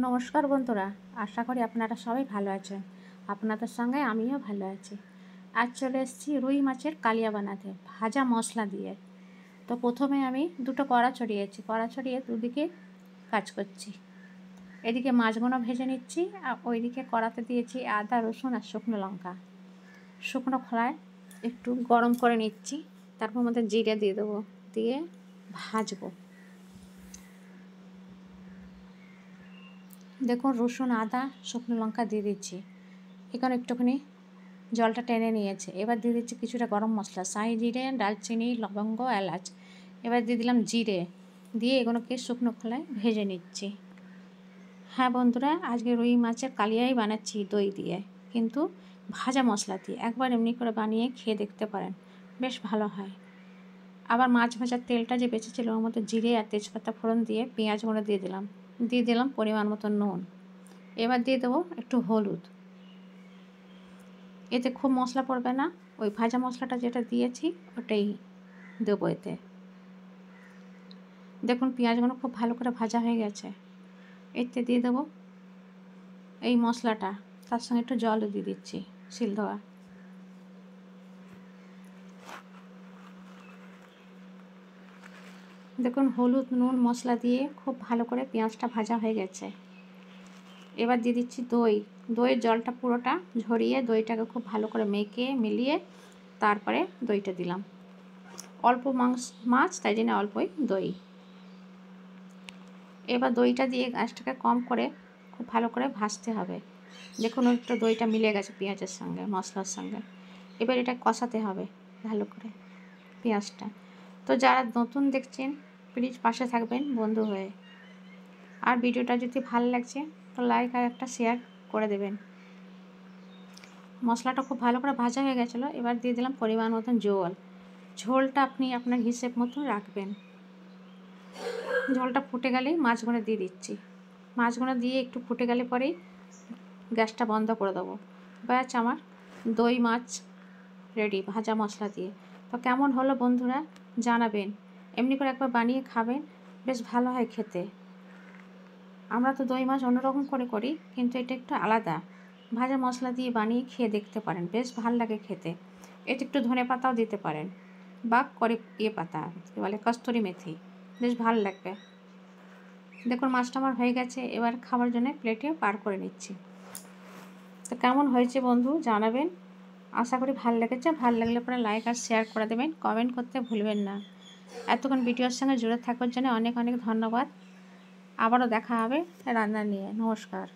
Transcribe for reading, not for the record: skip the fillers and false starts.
নমস্কার বন্ধুরা, আশা করি আপনারা সবাই ভালো আছেন। আপনাদের সঙ্গে আমিও ভালো আছি। আজ চলে এসেছি রুই মাছের কালিয়া বানাতে ভাজা মশলা দিয়ে। তো প্রথমে আমি দুটো কড়া ছড়িয়েছি, কড়া ছড়িয়ে দুদিকে কাজ করছি। এদিকে মাছগুলো ভেজে নিচ্ছি আর ওইদিকে কড়াতে দিয়েছি আদা রসুন আর শুকনো লঙ্কা। শুকনো খোলায় একটু গরম করে নিচ্ছি, তারপর মধ্যে জিরে দিয়ে দেবো, দিয়ে ভাজবো। দেখুন রসুন আদা শুকনো লঙ্কা দিয়ে দিচ্ছি, এখানে একটুখানি জলটা টেনে নিয়েছে। এবার দিয়ে দিচ্ছি কিছুটা গরম মশলা, শাহি জিরে, দারচিনি, লবঙ্গ, এলাচ। এবার দিয়ে দিলাম জিরে, দিয়ে এগুলোকে শুকনো খোলায় ভেজে নিচ্ছি। হ্যাঁ বন্ধুরা, আজকে রুই মাছের কালিয়াই বানাচ্ছি দই দিয়ে, কিন্তু ভাজা মশলা দিয়ে। একবার এমনি করে বানিয়ে খেয়ে দেখতে পারেন, বেশ ভালো হয়। আবার মাছ ভাজার তেলটা যে বেঁচেছিল ওর মধ্যে জিরে আর তেজপাতা ফোড়ন দিয়ে পেঁয়াজগুলো দিয়ে দিলাম পরিমাণ মতো নুন। এবার দিয়ে দেবো একটু হলুদ। এতে খুব মশলা পড়বে না, ওই ভাজা মশলাটা যেটা দিয়েছি ওটাই দেবো এতে। দেখুন পেঁয়াজগুলো খুব ভালো করে ভাজা হয়ে গেছে। এতে দিয়ে দেবো এই মশলাটা, তার সঙ্গে একটু জলও দিয়ে দিচ্ছি শিল ধোয়া। দেখুন হলুদ নুন মশলা দিয়ে খুব ভালো করে পেঁয়াজটা ভাজা হয়ে গেছে। এবার দিয়ে দিচ্ছি দইয়ের জলটা পুরোটা ঝরিয়ে দইটাকে খুব ভালো করে মেখে মিলিয়ে তারপরে দইটা দিলাম। অল্প মাছ তাই জন্য অল্পই দই। এবার দইটা দিয়ে গ্যাসটাকে কম করে খুব ভালো করে ভাজতে হবে। দেখুন একটু দইটা মিলে গেছে পেঁয়াজের সঙ্গে মশলার সঙ্গে। এবার এটা কষাতে হবে ভালো করে পেঁয়াজটা। তো যারা নতুন দেখছেন প্লিজ পাশে থাকবেন বন্ধু হয়ে। আর ভিডিওটা যদি ভালো লাগছে তো লাইক আর একটা শেয়ার করে দেবেন। মশলাটা খুব ভালো করে ভাজা হয়ে গেছিলো। এবার দিয়ে দিলাম পরিমাণ মতন জল। ঝোলটা আপনি আপনার হিসেব মতন রাখবেন। ঝোলটা ফুটে গেলেই মাছগুলো দিয়ে দিচ্ছি। মাছগুলো দিয়ে একটু ফুটে গেলে পরেই গ্যাসটা বন্ধ করে দেবো। ব্যাস আমার দই মাছ রেডি ভাজা মশলা দিয়ে। তো কেমন হলো বন্ধুরা জানাবেন। এমনি করে একবার বানিয়ে খাবেন, বেশ ভালো হয় খেতে। আমরা তো দই মাছ অন্যরকম করে করি, কিন্তু এটা একটু আলাদা। ভাজা মশলা দিয়ে বানিয়ে খেয়ে দেখতে পারেন, বেশ ভালো লাগে খেতে। এতে একটু ধনে পাতাও দিতে পারেন, বা করে পাতা কী বলে কস্তুরি মেথি, বেশ ভালো লাগবে। দেখুন মাছটা আমার হয়ে গেছে, এবার খাবার জন্য প্লেটে পার করে নিচ্ছি। তো কেমন হয়েছে বন্ধু জানাবেন। আশা করি ভালো লেগেছে। ভালো লাগলে পরে লাইক আর শেয়ার করে দেবেন, কমেন্ট করতে ভুলবেন না। এতক্ষণ ভিডিওর সঙ্গে জুড়ে থাকার জন্য অনেক অনেক ধন্যবাদ। আবারও দেখা হবে রান্না নিয়ে। নমস্কার।